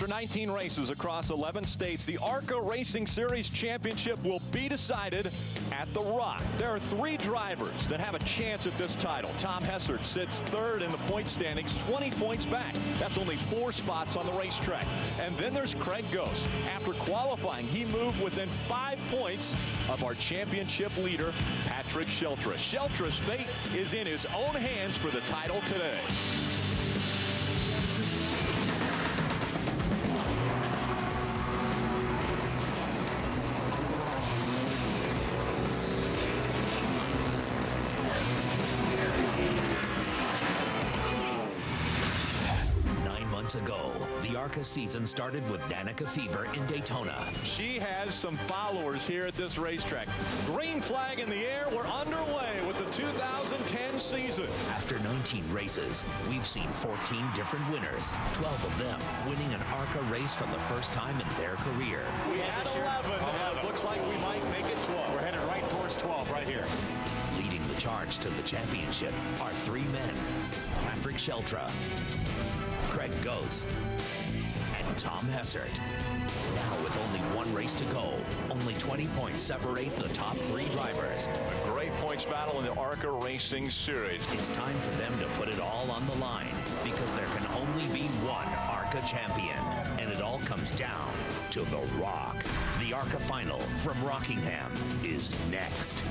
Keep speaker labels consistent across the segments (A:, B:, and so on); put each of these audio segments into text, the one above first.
A: After 19 races across 11 states, the ARCA Racing Series Championship will be decided at the Rock. There are 3 drivers that have a chance at this title. Tom Hessert sits 3rd in the point standings, 20 points back. That's only 4 spots on the racetrack. And then there's Craig Ghost. After qualifying, he moved within 5 points of our championship leader, Patrick Sheltra. Sheltra's fate is in his own hands for the title today.
B: Ago, the ARCA season started with Danica Fever in Daytona.
A: She has some followers here at this racetrack. Green flag in the air. We're underway with the 2010 season.
B: After 19 races, we've seen 14 different winners, 12 of them winning an ARCA race for the first time in their career.
A: We had 11, and it looks like we might make it 12.
C: We're headed right towards 12 right here.
B: Leading the charge to the championship are 3 men: Patrick Sheltra, Craig Ghost, and Tom Hessert. Now with only 1 race to go, only 20 points separate the top 3 drivers.
A: A great points battle in the ARCA Racing Series.
B: It's time for them to put it all on the line, because there can only be one ARCA champion, and it all comes down to the Rock. The ARCA final from Rockingham is next.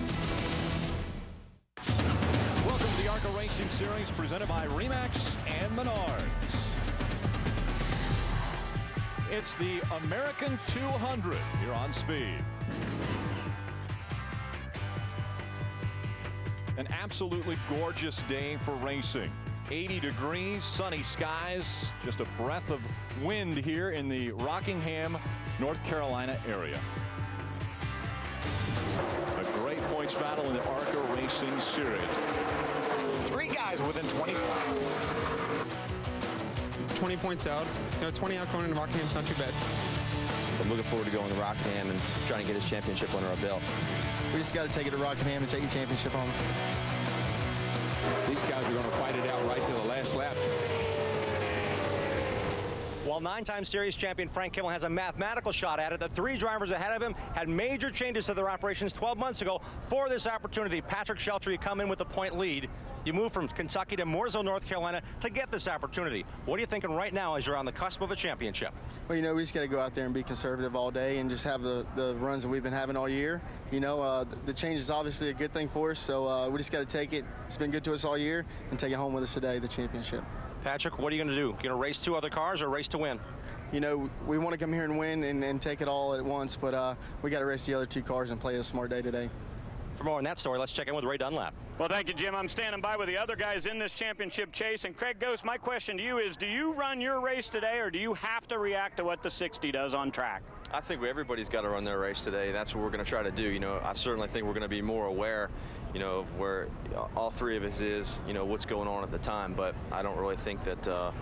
A: Welcome to the ARCA Racing Series presented by Remax and Menards. It's the American 200 here on Speed. An absolutely gorgeous day for racing. 80 degrees, sunny skies, just a breath of wind here in the Rockingham, North Carolina area. A great points battle in the ARCA Racing Series.
C: 3 guys within 20 points.
D: 20 points out. 20 out going into Rockingham's not too bad.
E: I'm looking forward to going to Rockingham and trying to get his championship under our belt.
F: We just got to take it to Rockingham and take the championship home.
G: These guys are going to fight it out right to the last lap.
C: While 9-time series champion Frank Kimmel has a mathematical shot at it, the 3 drivers ahead of him had major changes to their operations 12 months ago for this opportunity. Patrick Sheltra, you come in with a point lead. You move from Kentucky to Mooresville, North Carolina to get this opportunity. What are you thinking right now as you're on the cusp of a championship?
F: Well, you know, we just got to go out there and be conservative all day and just have the runs that we've been having all year. You know, the change is obviously a good thing for us, so we just got to take it. It's been good to us all year, and take it home with us today, the championship.
C: Patrick, what are you going to do? You going to race 2 other cars or race to win?
F: You know, we want to come here and win and take it all at once, but we got to race the other 2 cars and play a smart day today.
C: For more on that story, let's check in with Ray Dunlap.
H: Well, thank you, Jim. I'm standing by with the other guys in this championship chase. And Craig Ghost, my question to you is, do you run your race today, or do you have to react to what the 60 does on track?
E: I think everybody's got to run their race today. That's what we're going to try to do. You know, I certainly think we're going to be more aware, you know, of where all 3 of us is, you know, what's going on at the time. But I don't really think that,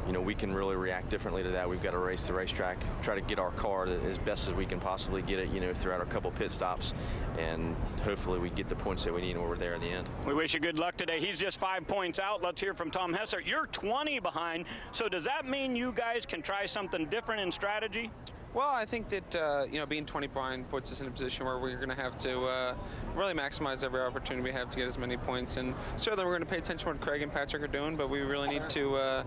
E: you know, we can really react differently to that. We've got to race the racetrack, try to get our car as best as we can possibly get it, you know, throughout our couple pit stops, and hopefully we get the points that we need when we're there in the end.
H: We wish you good luck today. He's just 5 points out. Let's hear from Tom Hessert. You're 20 behind, so does that mean you guys can try something different in strategy?
D: Well, I think that, you know, being 20 behind puts us in a position where we're going to have to really maximize every opportunity we have to get as many points. And certainly we're going to pay attention to what Craig and Patrick are doing, but we really need to,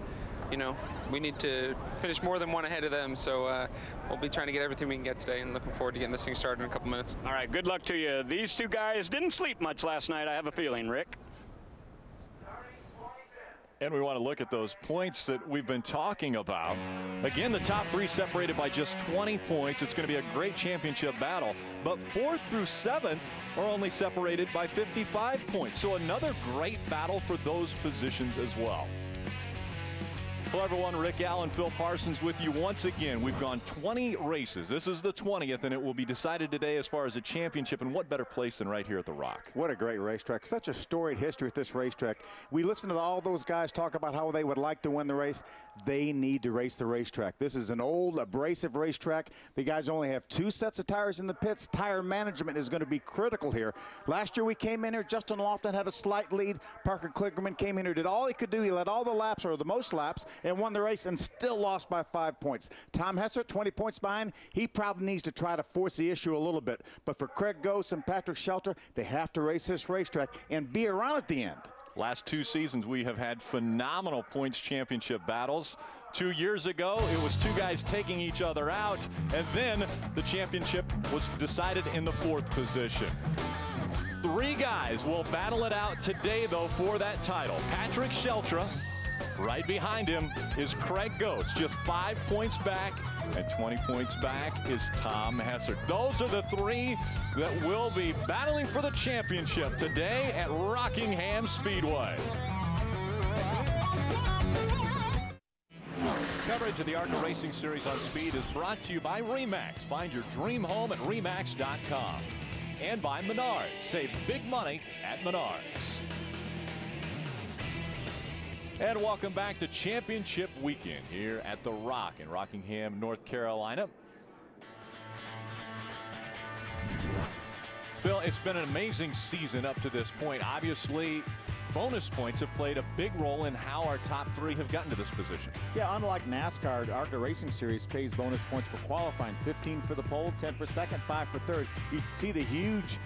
D: you know, we need to finish more than 1 ahead of them. So we'll be trying to get everything we can get today, and looking forward to getting this thing started in a couple minutes.
H: All right, good luck to you. These 2 guys didn't sleep much last night, I have a feeling, Rick.
A: And we want to look at those points that we've been talking about. Again, the top 3 separated by just 20 points. It's going to be a great championship battle. But 4th through 7th are only separated by 55 points. So another great battle for those positions as well. Hello, everyone. Rick Allen, Phil Parsons with you once again. We've gone 20 races. This is the 20th, and it will be decided today as far as a championship. And what better place than right here at the Rock?
I: What a great racetrack. Such a storied history at this racetrack. We listen to all those guys talk about how they would like to win the race. They need to race the racetrack. This is an old, abrasive racetrack. The guys only have 2 sets of tires in the pits. Tire management is going to be critical here. Last year we came in here, Justin Lofton had a slight lead. Parker Kligerman came in here, did all he could do. He led all the laps, or the most laps. and won the race and still lost by 5 points. Tom Hessert, 20 points behind. He probably needs to try to force the issue a little bit. But for Craig Gose and Patrick Sheltra, they have to race this racetrack and be around at the end.
A: Last 2 seasons, we have had phenomenal points championship battles. 2 years ago, it was 2 guys taking each other out, and then the championship was decided in the 4th position. 3 guys will battle it out today, though, for that title. Patrick Sheltra. Right behind him is Craig Gose, just 5 points back, and 20 points back is Tom Hessert. Those are the 3 that will be battling for the championship today at Rockingham Speedway. Coverage of the ARCA Racing Series on Speed is brought to you by RE/MAX. Find your dream home at RE/MAX.com. And by Menard. Save big money at Menards. And welcome back to Championship Weekend here at the Rock in Rockingham, North Carolina. Phil, it's been an amazing season up to this point. Obviously, bonus points have played a big role in how our top 3 have gotten to this position.
I: Yeah, unlike NASCAR, the ARCA Racing Series pays bonus points for qualifying. 15 for the pole, 10 for second, 5 for third. You see the huge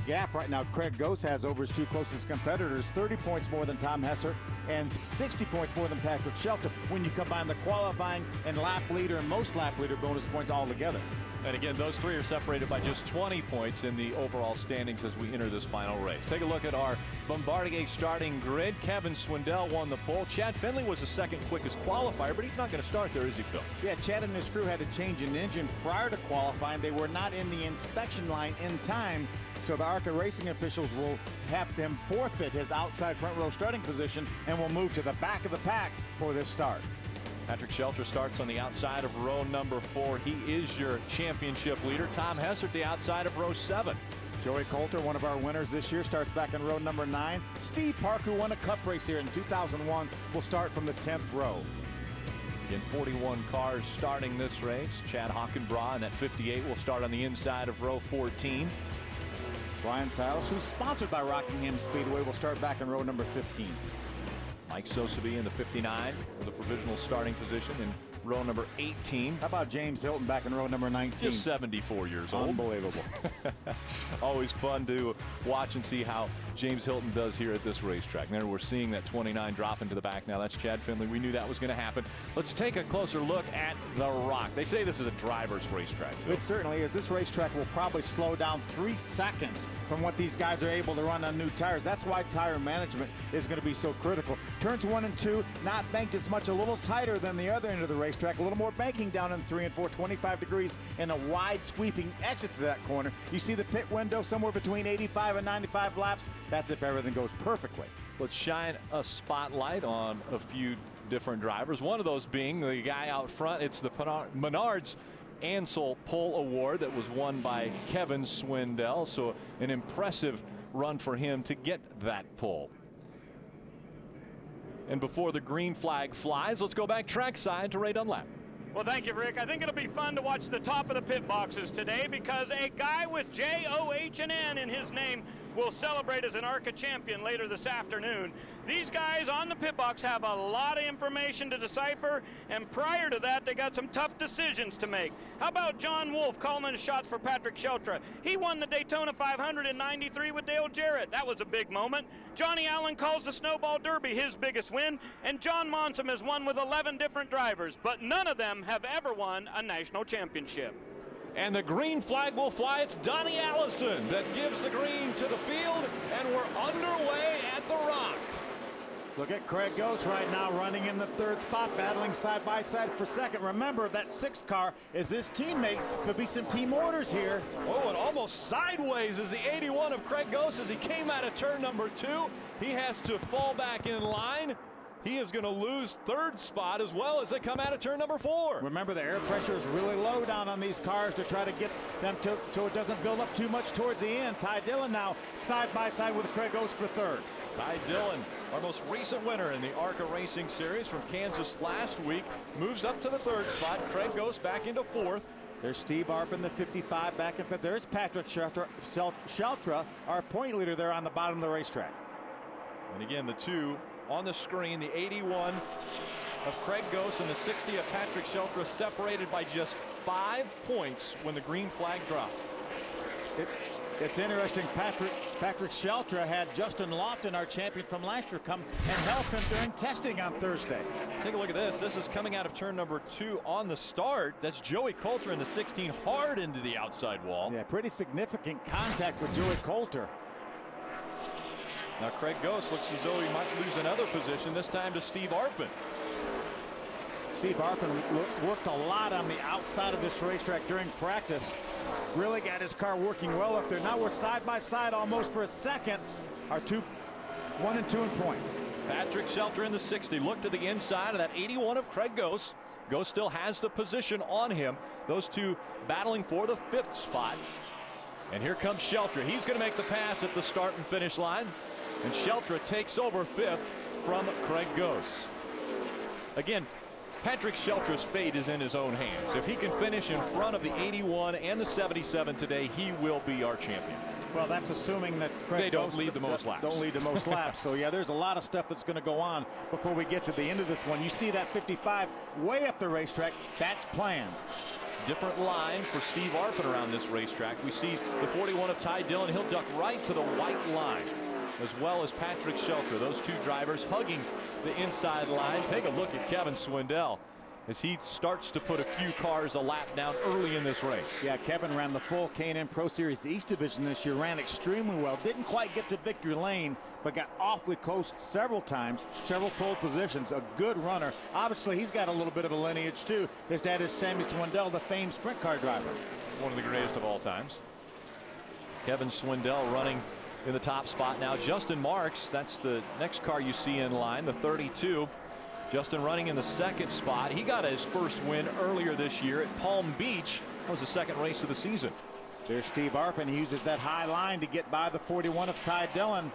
I: gap right now Craig Gose has over his 2 closest competitors. 30 points more than Tom Hessert and 60 points more than Patrick Sheltra when you combine the qualifying and lap leader and most lap leader bonus points all together.
A: And again, those 3 are separated by just 20 points in the overall standings as we enter this final race. Take a look at our Bombardier starting grid. Kevin Swindell won the pole. Chad Finley was the 2nd quickest qualifier, but he's not going to start there, is he, Phil?
I: Yeah, Chad and his crew had to change an engine prior to qualifying. They were not in the inspection line in time, so the ARCA Racing officials will have him forfeit his outside front row starting position and will move to the back of the pack for this start.
A: Patrick Sheltra starts on the outside of row number 4. He is your championship leader. Tom Hessert, the outside of row 7.
I: Joey Coulter, one of our winners this year, starts back in row number 9. Steve Park, who won a cup race here in 2001, will start from the 10th row.
A: Again, 41 cars starting this race. Chad Hockenbraugh in that 58 will start on the inside of row 14.
I: Brian Siles, who's sponsored by Rockingham Speedway, will start back in row number 15.
A: Mike Sosaby in the 59 with a provisional starting position in row number 18.
I: How about James Hilton back in row number 19?
A: Just 74 years old.
I: Unbelievable.
A: Always fun to watch and see how James Hilton does here at this racetrack. There we're seeing that 29 drop into the back now. That's Chad Finley. We knew that was going to happen. Let's take a closer look at the Rock. They say this is a driver's racetrack, Phil.
I: It certainly is. This racetrack will probably slow down 3 seconds from what these guys are able to run on new tires. That's why tire management is going to be so critical. Turns 1 and 2, not banked as much, a little tighter than the other end of the racetrack. A little more banking down in 3 and 4, 25 degrees, and a wide sweeping exit to that corner. You see the pit window somewhere between 85 and 95 laps. That's if everything goes perfectly.
A: Let's shine a spotlight on a few different drivers. One of those being the guy out front. It's the Menard's Ansel Pole Award that was won by Kevin Swindell. So an impressive run for him to get that pole. And before the green flag flies, let's go back trackside to Ray Dunlap.
H: Well, thank you, Rick. I think it'll be fun to watch the top of the pit boxes today because a guy with J-O-H-N in his name will celebrate as an ARCA champion later this afternoon. These guys on the pit box have a lot of information to decipher, and prior to that, they got some tough decisions to make. How about John Wolf calling in shots for Patrick Sheltra? He won the Daytona 500 in '93 with Dale Jarrett. That was a big moment. Johnny Allen calls the Snowball Derby his biggest win, and John Monson has won with 11 different drivers, but none of them have ever won a national championship.
A: And the green flag will fly. It's Donnie Allison that gives the green to the field, and we're underway at the Rock.
I: Look at Craig Gose right now running in the 3rd spot, battling side by side for 2nd. Remember, that 6th car is his teammate. Could be some team orders here.
A: Oh, and almost sideways is the 81 of Craig Gose as he came out of turn number 2. He has to fall back in line. He is going to lose 3rd spot as well as they come out of turn number 4.
I: Remember, the air pressure is really low down on these cars to try to get them to so it doesn't build up too much towards the end. Ty Dillon now side by side with Craig Gose for 3rd.
A: Ty Dillon, our most recent winner in the ARCA Racing Series from Kansas last week, moves up to the 3rd spot. Craig Gose back into 4th.
I: There's Steve Arp in the 55 back in 5th. There's Patrick Sheltra, our point leader there on the bottom of the racetrack.
A: And again, the 2 on the screen, the 81 of Craig Gose and the 60 of Patrick Sheltra, separated by just 5 points when the green flag dropped.
I: It's interesting. Patrick Sheltra had Justin Lofton, our champion from last year, come and help him during testing on Thursday.
A: Take a look at this. This is coming out of turn number 2 on the start. That's Joey Coulter in the 16, hard into the outside wall.
I: Yeah, pretty significant contact with Joey Coulter.
A: Now Craig Gose looks as though he might lose another position, this time to Steve Arpin.
I: Steve Arpin worked a lot on the outside of this racetrack during practice. Really got his car working well up there. Now we're side by side almost for a second. Our 1 and 2 in points.
A: Patrick Sheltra in the 60. Look to the inside of that 81 of Craig Gose. Gose still has the position on him. Those two battling for the 5th spot. And here comes Sheltra. He's going to make the pass at the start and finish line. And Sheltra takes over 5th from Craig Gose. Again, Patrick Sheltra's fate is in his own hands. If he can finish in front of the 81 and the 77 today, he will be our champion.
I: Well, that's assuming that Craig
A: don't lead the most laps.
I: Don't lead the most laps. So yeah, there's a lot of stuff that's going to go on before we get to the end of this one. You see that 55 way up the racetrack. That's planned.
A: Different line for Steve Arpin around this racetrack. We see the 41 of Ty Dillon. He'll duck right to the white line, as well as Patrick Sheltra. Those two drivers hugging the inside line. Take a look at Kevin Swindell as he starts to put a few cars a lap down early in this race.
I: Yeah, Kevin ran the full K&N Pro Series East Division this year, ran extremely well, didn't quite get to victory lane, but got awfully close several times, several pole positions. A good runner. Obviously, he's got a little bit of a lineage too. His dad is Sammy Swindell, the famed sprint car driver.
A: One of the greatest of all times. Kevin Swindell running in the top spot now. Justin Marks, that's the next car you see in line, the 32. Justin running in the 2nd spot. He got his first win earlier this year at Palm Beach. That was the 2nd race of the season.
I: There's Steve Arpin. He uses that high line to get by the 41 of Ty Dillon.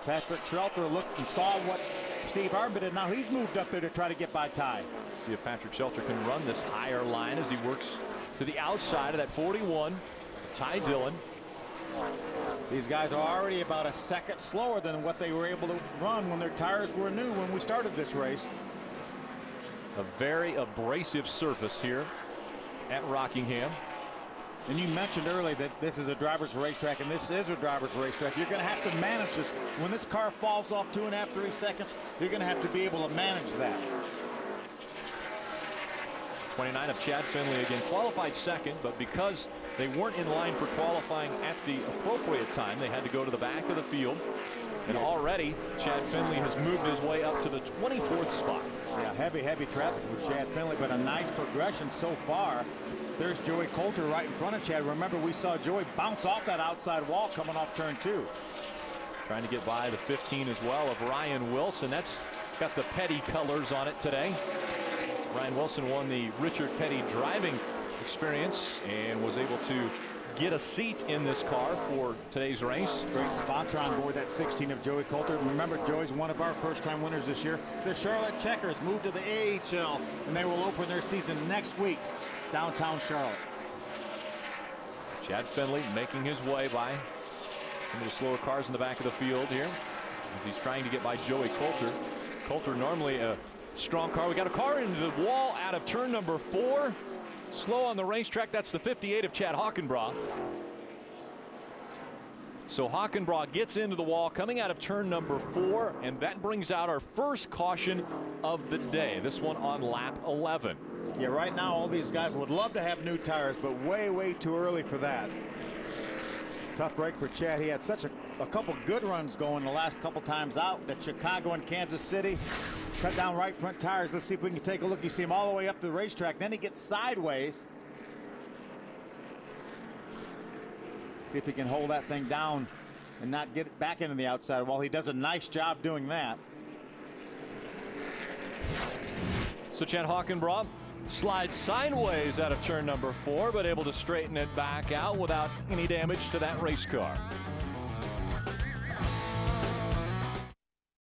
I: Patrick Sheltra looked and saw what Steve Arpin did. Now he's moved up there to try to get by Ty.
A: See if Patrick Sheltra can run this higher line as he works to the outside of that 41. Ty Dillon.
I: These guys are already about a second slower than what they were able to run when their tires were new when we started this race.
A: A very abrasive surface here at Rockingham.
I: And you mentioned earlier that this is a driver's racetrack, and this is a driver's racetrack. You're going to have to manage this. When this car falls off 2.5, 3 seconds, you're going to have to be able to manage that.
A: 29 of Chad Finley again qualified 2nd, but because they weren't in line for qualifying at the appropriate time, they had to go to the back of the field. And already Chad Finley has moved his way up to the 24th spot.
I: Yeah, heavy traffic for Chad Finley, but a nice progression so far. There's Joey Coulter right in front of Chad. Remember, we saw Joey bounce off that outside wall coming off turn 2.
A: Trying to get by the 15 as well of Ryan Wilson. That's got the Petty colors on it today. Ryan Wilson won the Richard Petty driving experience and was able to get a seat in this car for today's race.
I: Great sponsor on board that 16 of Joey Coulter. Remember, Joey's one of our first-time winners this year. The Charlotte Checkers moved to the AHL, and they will open their season next week downtown Charlotte.
A: Chad Finley making his way by some of the slower cars in the back of the field here as he's trying to get by Joey Coulter. Coulter normally a strong car. We got a car into the wall out of turn number 4. Slow on the racetrack. That's the 58 of Chad Hockenbraugh. So Hockenbraugh gets into the wall coming out of turn number 4, and that brings out our first caution of the day. This one on lap 11.
I: Yeah, right now all these guys would love to have new tires, but way too early for that. Tough break for Chad. He had such a couple good runs going the last couple times out at Chicago and Kansas City. Cut down right front tires. Let's see if we can take a look. You see him all the way up the racetrack. Then he gets sideways. See if he can hold that thing down and not get it back into the outside wall. He does a nice job doing that.
A: So Chad Hockenbraugh slides sideways out of turn number 4, but able to straighten it back out without any damage to that race car.